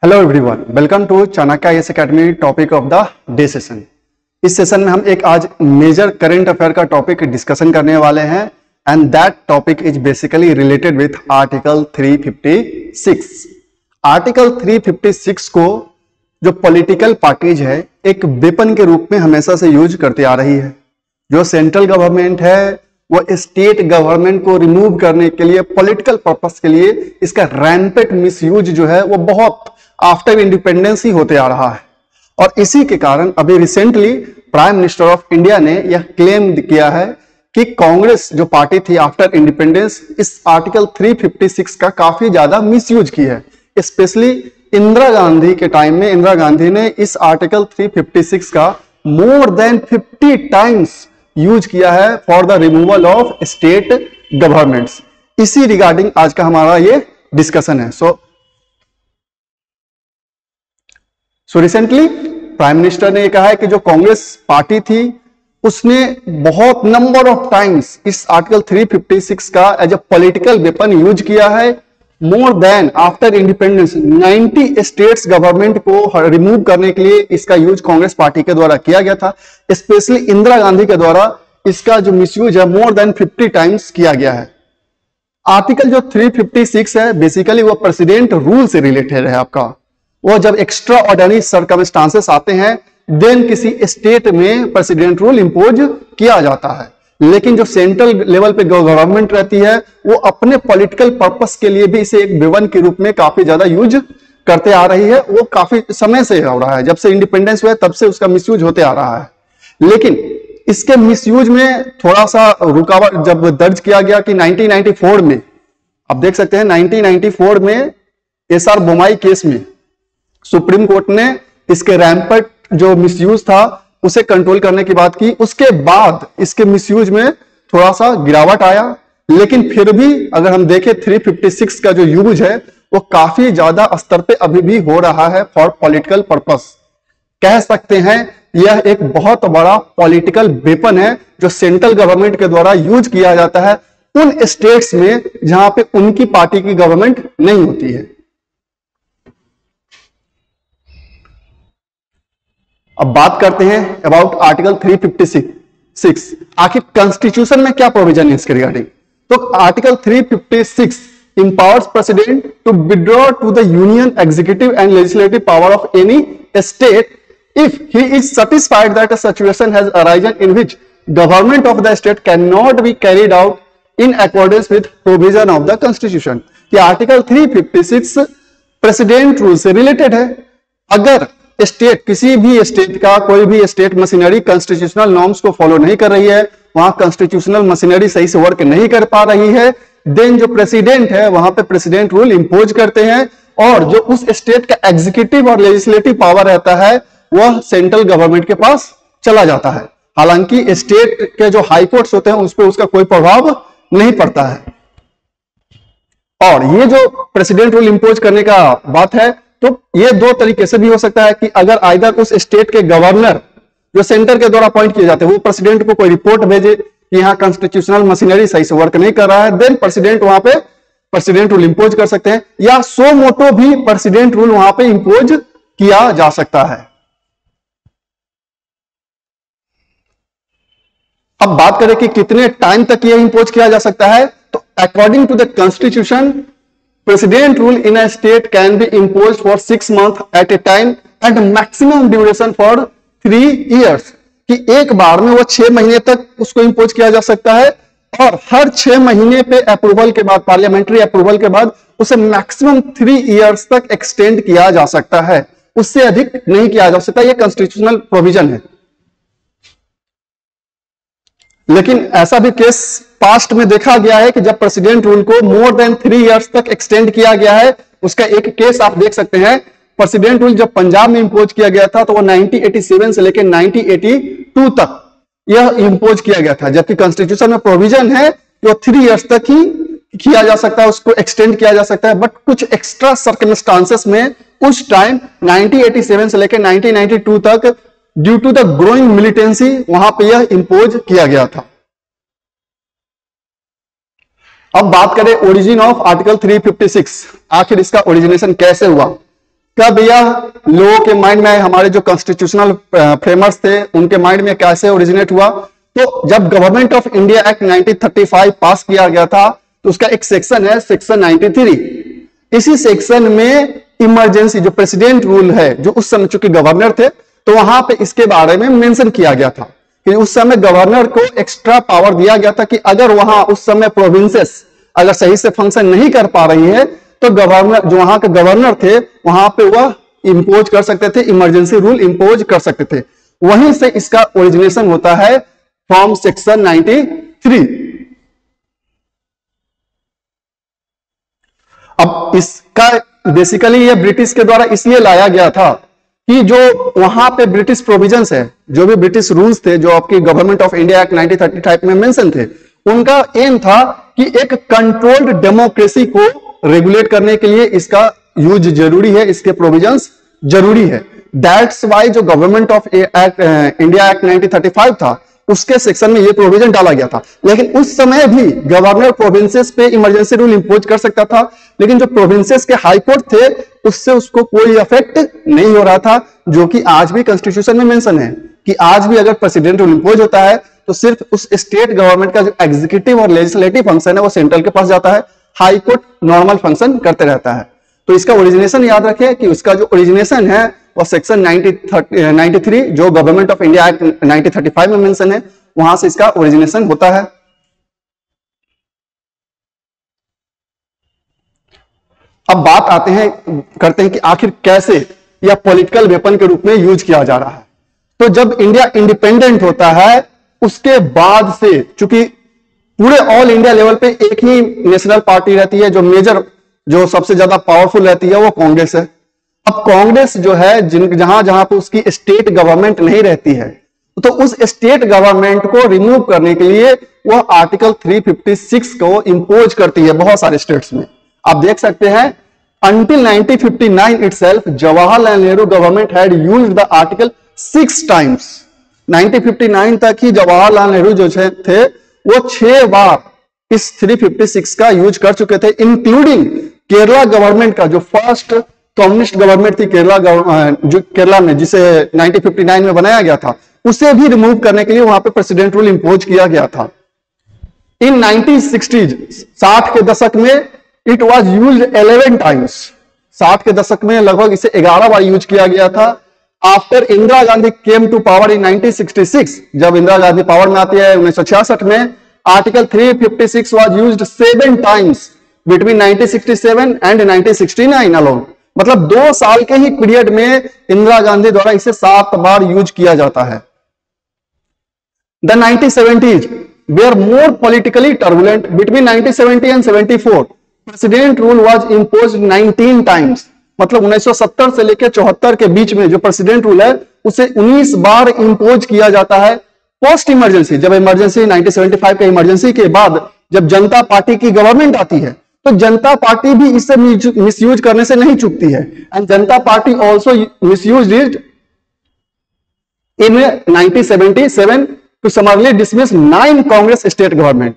Hello everyone, welcome to Chanakya IAS academy topic of the day session. इस session में हम एक आज मेजर करंट अफेयर का टॉपिक डिस्कशन करने वाले हैं and that topic is basically related with article 356। Article 356 को जो पॉलिटिकल पार्टीज है एक वेपन के रूप में हमेशा से यूज करती आ रही है। जो सेंट्रल गवर्नमेंट है वो स्टेट गवर्नमेंट को रिमूव करने के लिए पॉलिटिकल पर्पस के लिए इसका रैंपेट मिसयूज जो है वो बहुत आफ्टर इंडिपेंडेंस ही होते आ रहा है। और इसी के कारण अभी recently prime minister of India ने यह क्लेम किया है कि कांग्रेस जो पार्टी थी आफ्टर इंडिपेंडेंस इस आर्टिकल 356 का काफी ज्यादा मिसयूज की है। स्पेशली इंदिरा गांधी के टाइम में इंदिरा गांधी ने इस आर्टिकल 356 का मोर देन 50 टाइम्स यूज किया है for the removal of state governments. इसी रिगार्डिंग आज का हमारा ये डिस्कशन है। सो रिसेंटली प्राइम मिनिस्टर ने कहा है कि जो कांग्रेस पार्टी थी उसने बहुत नंबर ऑफ टाइम्स इस आर्टिकल 356 का as a political weapon use किया है। More than after independence 90 states government को रिमूव करने के लिए इसका यूज कांग्रेस पार्टी के द्वारा किया गया था। स्पेशली इंदिरा गांधी के द्वारा इसका जो मिसयूज है मोर देन 50 टाइम्स किया गया है। आर्टिकल जो 356 है बेसिकली वो प्रेसिडेंट रूल से रिलेटेड है। आपका वो जब एक्स्ट्रा ऑर्डिनरी सर्कमस्टांसेस आते हैं देन किसी स्टेट में प्रेसिडेंट रूल इंपोज किया जाता है। लेकिन जो सेंट्रल लेवल पे गवर्नमेंट रहती है वो अपने पॉलिटिकल पर्पस के लिए भी इसे एक वेपन के रूप में काफी ज्यादा यूज करते आ रही है। वो काफी समय से हो रहा है, जब से इंडिपेंडेंस हुआ तब से उसका मिसयूज होते आ रहा है। लेकिन इसके मिसयूज में थोड़ा सा रुकावट जब दर्ज किया गया कि 1994 में, आप देख सकते हैं 1994 में एसआर बोमाई केस में सुप्रीम कोर्ट ने इसके रैंपेट जो मिसयूज था उसे कंट्रोल करने की बात की। उसके बाद इसके मिसयूज में थोड़ा सा गिरावट आया, लेकिन फिर भी अगर हम देखें 356 का जो यूज है वो काफी ज्यादा स्तर पे अभी भी हो रहा है फॉर पॉलिटिकल पर्पस। कह सकते हैं यह एक बहुत बड़ा पॉलिटिकल वेपन है जो सेंट्रल गवर्नमेंट के द्वारा यूज किया जाता है उन स्टेट्स में जहां पे उनकी पार्टी की गवर्नमेंट नहीं होती है। अब बात करते हैं अबाउट आर्टिकल 356। आखिर कॉन्स्टिट्यूशन में क्या प्रोविजन है इसके रिगार्डिंग। तो article 356 empowers president to withdraw to the union executive and legislative power of any state if he is satisfied that a situation has arisen in which government of the state cannot be carried out in accordance with provision of the constitution। ये article 356 president rule से related है। अगर state किसी भी state का कोई भी state machinery constitutional norms को फॉलो नहीं कर रही है, वहां कॉन्स्टिट्यूशनल मशीनरी सही से वर्क नहीं कर पा रही है, देन जो प्रेसिडेंट है वहां पे प्रेसिडेंट रूल इंपोज करते हैं और जो उस स्टेट का एग्जीक्यूटिव और लेजिस्लेटिव पावर रहता है वह सेंट्रल गवर्नमेंट के पास चला जाता है। हालांकि स्टेट के जो हाई कोर्ट्स होते हैं उस पर उसका कोई प्रभाव नहीं पड़ता है। और ये जो प्रेसिडेंट रूल इंपोज करने का बात है तो ये दो तरीके से भी हो सकता है कि अगर आइदर उस स्टेट के गवर्नर जो सेंटर के द्वारा अपॉइंट किए जाते हैं वो प्रेसिडेंट को कोई रिपोर्ट भेजे कि यहाँ कॉन्स्टिट्यूशनल मशीनरी सही से वर्क नहीं कर रहा है, देन प्रेसिडेंट वहां पे प्रेसिडेंट रूल इंपोज कर सकते हैं, या सो मोटो भी प्रेसिडेंट रूल वहां पे इंपोज किया जा सकता है। अब बात करें कि कितने टाइम तक यह इंपोज किया जा सकता है, तो according to the constitution President rule in a state can be imposed for 6 months at a time and maximum duration for 3 years। कि एक बार में वो 6 महीने तक उसको इंपोज किया जा सकता है और हर 6 महीने पे अप्रूवल के बाद, पार्लियामेंट्री अप्रूवल के बाद उसे मैक्सिमम 3 इयर्स तक एक्सटेंड किया जा सकता है, उससे अधिक नहीं किया जा सकता। ये कॉन्स्टिट्यूशनल प्रोविजन है। लेकिन ऐसा भी केस पास्ट में देखा गया है कि जब प्रेसिडेंट रूल को मोर देन 3 इयर्स तक एक्सटेंड किया गया है। उसका एक केस आप देख सकते हैं। प्रेसिडेंट रूल जब पंजाब में इंपोज किया गया था तो वो 1987 से लेकर 1982 तक यह इंपोज किया गया था, जबकि कॉन्स्टिट्यूशन में प्रोविजन है कि वो 3 इयर्स तक ही किया जा सकता है, उसको एक्सटेंड किया जा सकता है। बट कुछ एक्स्ट्रा सर्कमस्टांसेस में उस टाइम 1987 से लेकर 1992 तक due to the growing militancy वहां पे यह इंपोज किया गया था। अब बात करें ओरिजिन ऑफ आर्टिकल 356, आखिर इसका ओरिजिनेशन कैसे हुआ। कब यह लोगों के माइंड में, हमारे जो कॉन्स्टिट्यूशनल फ्रेमर्स थे उनके माइंड में कैसे ओरिजिनेट हुआ? तो जब गवर्नमेंट ऑफ इंडिया एक्ट 1935 पास किया गया था तो उसका एक सेक्शन है, सेक्शन 93। इसी सेक्शन में इमरजेंसी जो प्रेसिडेंट रूल है, जो उस समय चूंकि गवर्नर थे तो वहां पे इसके बारे में मेंशन किया गया था कि उस समय गवर्नर को एक्स्ट्रा पावर दिया गया था कि अगर वहां उस समय प्रोविंसेस अगर सही से फंक्शन नहीं कर पा रही है तो गवर्नर, जो वहां के गवर्नर थे, वहां पे वह इंपोज कर सकते थे, इमरजेंसी रूल इंपोज कर सकते थे। वहीं से इसका ओरिजिनेशन होता है फ्रॉम सेक्शन 93। अब इसका बेसिकली ये ब्रिटिश के द्वारा इसलिए लाया गया था कि जो वहां पे ब्रिटिश प्रोविजंस है, जो भी ब्रिटिश रूल्स थे जो आपकी गवर्नमेंट ऑफ इंडिया एक्ट 1935 में मेंशन थे, उनका एम था कि एक कंट्रोल्ड डेमोक्रेसी को रेगुलेट करने के लिए इसका यूज जरूरी है, इसके प्रोविजंस जरूरी है। दैट्स वाई जो गवर्नमेंट ऑफ इंडिया एक्ट 1935 था उसके सेक्शन में ये प्रोविजन डाला गया था। लेकिन उस समय भी गवर्नर प्रोविंसेस पे इमरजेंसी रूल इंपोज कर सकता था, लेकिन जो प्रोविंसेस के हाई कोर्ट थे उससे उसको कोई इफेक्ट नहीं हो रहा था, जो कि आज भी कॉन्स्टिट्यूशन में मेंशन है कि आज भी अगर प्रेसिडेंट रूल इंपोज होता है तो सिर्फ उस स्टेट गवर्नमेंट का जो एग्जीक्यूटिव और लेजिस्लेटिव फंक्शन है वो सेंट्रल के पास जाता है, हाई कोर्ट नॉर्मल फंक्शन करते रहता है। तो इसका ओरिजिनेशन याद रखें कि उसका जो ओरिजिनेशन है वो सेक्शन 93 जो गवर्नमेंट ऑफ इंडिया एक्ट 1935 में मेंशन है, वहां से इसका ओरिजिनेशन होता है। अब बात करते हैं कि आखिर कैसे यह पॉलिटिकल वेपन के रूप में यूज किया जा रहा है। तो जब इंडिया इंडिपेंडेंट होता है उसके बाद से, चूंकि पूरे ऑल इंडिया लेवल पे एक ही नेशनल पार्टी रहती है, जो मेजर, जो सबसे ज्यादा पावरफुल रहती है वो कांग्रेस है। अब कांग्रेस जो है जहां जहां पे उसकी स्टेट गवर्नमेंट नहीं रहती है तो उस स्टेट गवर्नमेंट को रिमूव करने के लिए वह आर्टिकल 356 को इंपोज करती है बहुत सारे स्टेट्स में। आप देख सकते हैं until 1959 itself Jawaharlal Nehru government had used the article 6 times. 1959 तक ही जवाहरलाल नेहरू जो थे वो 6 बार इस 356 का यूज कर चुके थे, इंक्लूडिंग केरला गवर्नमेंट का, जो फर्स्ट कम्युनिस्ट गवर्नमेंट थी जो केरला में, जिसे 1959 में बनाया गया था, उसे भी रिमूव करने के लिए वहां पे प्रेसिडेंट रूल इंपोज किया गया था। इन 1960s 60 के दशक में इट वाज यूज्ड 11 टाइम्स। 60 के दशक में लगभग इसे 11 बार यूज किया गया था। After Indira Gandhi came to power in 1966, जब इंदिरा गांधी पावर में आती है 1966 में, article 356 was used 7 times between 1967 and 1969 alone. मतलब 2 साल के ही पीरियड में इंदिरा गांधी द्वारा इसे 7 बार यूज किया जाता है। The 1970s were more politically turbulent. Between 1970 and 74 president rule was imposed 19 times. मतलब 1970 से लेकर 74 के बीच में जो प्रेसिडेंट रूल है उसे 19 बार इंपोज किया जाता है। पोस्ट इमरजेंसी, जब इमरजेंसी 1975 के इमरजेंसी के बाद जब जनता पार्टी की गवर्नमेंट आती है तो जनता पार्टी भी इससे मिसयूज करने से नहीं चूकती है। And Janata party also misused it in 1977 to summarily dismiss 9 Congress state government.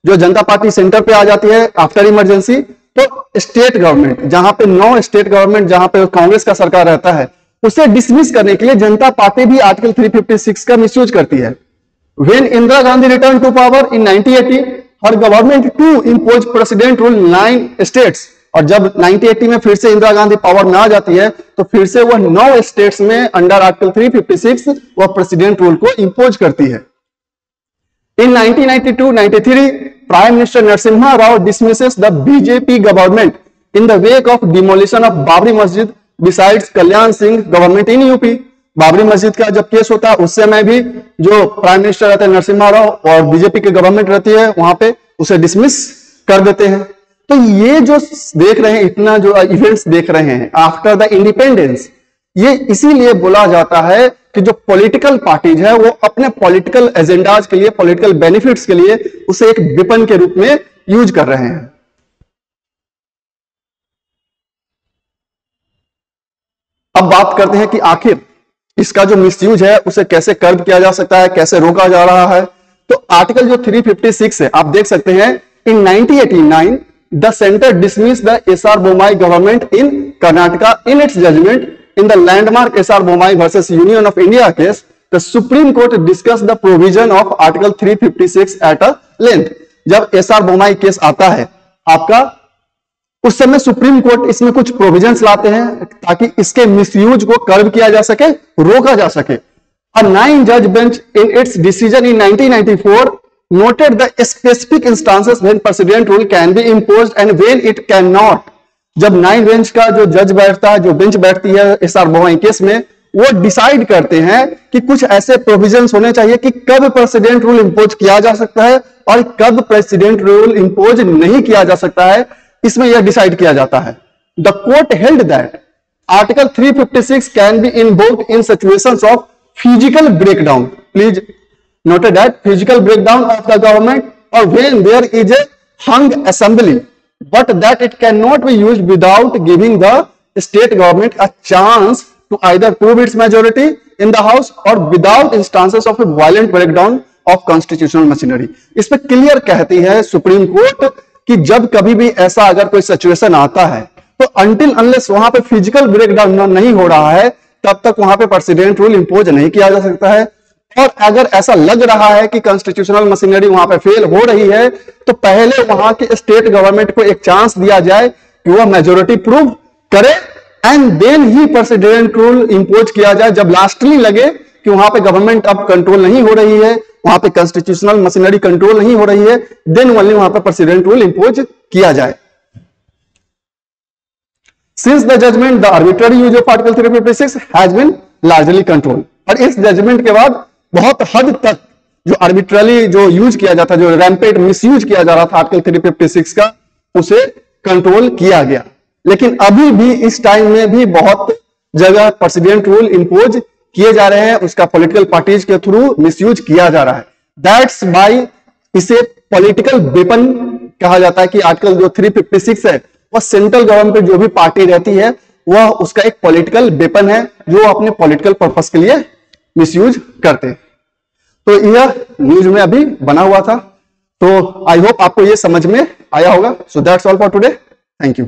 जो जनता पार्टी सेंटर पे आ जाती है आफ्टर इमरजेंसी, तो स्टेट गवर्नमेंट जहां पे 9 स्टेट गवर्नमेंट जहां पे कांग्रेस का सरकार रहता है उसे डिसमिस करने के लिए जनता पार्टी भी आर्टिकल 356 का मिसयूज करती है। When Indira Gandhi return to power in 1980 her government to impose president rule 9 states. और जब 1980 में फिर से इंदिरा गांधी पावर में आ जाती है तो फिर से वह 9 स्टेट्स में अंडर आर्टिकल 356 वह प्रेसिडेंट रूल को इंपोज करती है। In 1992-93, Prime Minister Narasimha Rao dismisses the BJP government in the wake of demolition of Babri Masjid. Besides Kalyan Singh government in UP, Babri मस्जिद का जब केस होता है उस समय भी जो प्राइम मिनिस्टर रहते हैं नरसिम्हा राव और बीजेपी की गवर्नमेंट रहती है वहां पे उसे डिसमिस कर देते हैं। तो ये जो देख रहे हैं, इतना जो इवेंट्स देख रहे हैं आफ्टर द इंडिपेंडेंस, ये इसीलिए बोला जाता है कि जो पॉलिटिकल पार्टीज है वो अपने पॉलिटिकल एजेंडाज के लिए, पॉलिटिकल बेनिफिट्स के लिए उसे एक वेपन के रूप में यूज कर रहे हैं। अब बात करते हैं कि आखिर इसका जो मिसयूज है उसे कैसे कर्ब किया जा सकता है, कैसे रोका जा रहा है। तो आर्टिकल जो 356 है, आप देख सकते हैं इन 1989 the centre dismiss the SR Bommai government in Karnataka, in its judgment in the landmark SR Bommai versus Union of India case, the Supreme Court discussed the provision of Article 356 at a length. जब SR Bommai case आता है आपका, उस समय supreme court इसमें कुछ provisions लाते हैं ताकि इसके मिसयूज को कर्व किया जा सके, रोका जा सके. A 9-judge bench in its decision in 1994 noted the specific instances when precedent rule can be imposed and when it cannot. जब 9 बेंच का जो जज बैठता है, जो बेंच बैठती है एसआर बोम्मई केस में, वो डिसाइड करते हैं कि कुछ ऐसे प्रोविजंस होने चाहिए कि कब प्रेसिडेंट रूल इंपोज किया जा सकता है और कब प्रेसिडेंट रूल इंपोज नहीं किया जा सकता है. इसमें यह डिसाइड किया जाता है. The court held that article 356 can be invoked in situations of physical breakdown. Please noted that physical breakdown of the government or when there is a hung assembly, but that it cannot be used without giving the state government a chance to either prove its majority in the house or without instances of a violent breakdown of constitutional machinery. इस पे clear कहती है supreme court कि जब कभी भी ऐसा अगर कोई सिचुएशन आता है तो अनटिल अनलेस वहां पे फिजिकल ब्रेकडाउन नहीं हो रहा है तब तक वहां पे प्रेसिडेंट रूल इंपोज नहीं किया जा सकता है. और अगर ऐसा लग रहा है कि कॉन्स्टिट्यूशनल मशीनरी वहां पे फेल हो रही है तो पहले वहां के स्टेट गवर्नमेंट को एक चांस दिया जाए कि वह मेजोरिटी प्रूव करे एंड देन ही प्रेसिडेंट रूल इंपोज किया जाए. जब लास्टली लगे कि वहां पे गवर्नमेंट अब कंट्रोल नहीं हो रही है, वहां पे कॉन्स्टिट्यूशनल मशीनरी कंट्रोल नहीं हो रही है, देन ओनली वहां पे प्रेसिडेंट रूल इंपोज किया जाए. Since the judgement the arbitrary use of article 356 has been largely control. और इस जजमेंट के बाद बहुत हद तक जो आर्बिट्रली जो यूज किया जाता, जो रैंपेट मिसयूज किया जा रहा था आर्टिकल 356 का, उसे कंट्रोल किया गया. लेकिन अभी भी इस टाइम में भी बहुत जगह प्रेसिडेंट रूल इंपोज किए जा रहे हैं, उसका पॉलिटिकल पार्टीज के थ्रू मिसयूज किया जा रहा है. दैट्स बाय इसे पॉलिटिकल वेपन कहा जाता है कि आर्टिकल जो 356 है वह सेंट्रल गवर्नमेंट पे जो भी पार्टी रहती है वह उसका एक पॉलिटिकल वेपन है जो अपने पॉलिटिकल पर्पस के लिए मिसयूज करते. तो यह न्यूज में अभी बना हुआ था. तो आई होप आपको यह समझ में आया होगा. So that's all for today. Thank you.